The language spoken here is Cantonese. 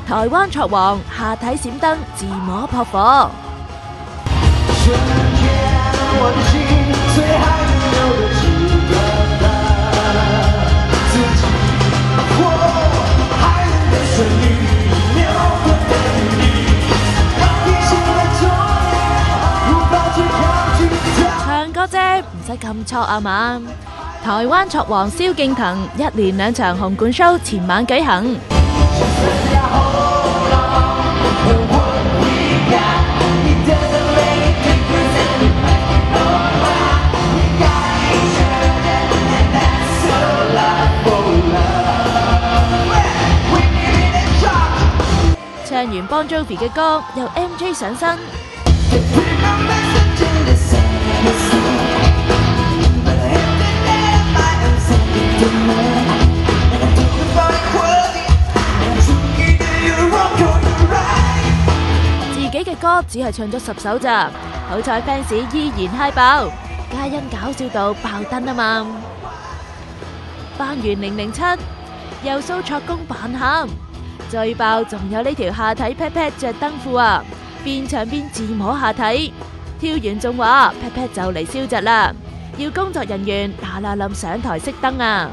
台灣戳王下體閃燈自摸撲火。唱歌啫，唔使咁挫啊嘛！台灣戳王蕭敬騰一連2場紅館 show 前晚舉行。唱完 Bon Jovi 嘅歌，由 MJ 上身。自己嘅歌只係唱咗10首咋，好彩 fans 依然嗨爆，皆因搞笑到爆燈啊嘛！扮完007，又 show 戳公扮喊，最爆仲有呢條下體 pat pat 着燈褲啊，邊唱邊自摸下體，跳完仲話 pat pat 就嚟燒窒啦，要工作人員嗱嗱臨上台熄燈啊！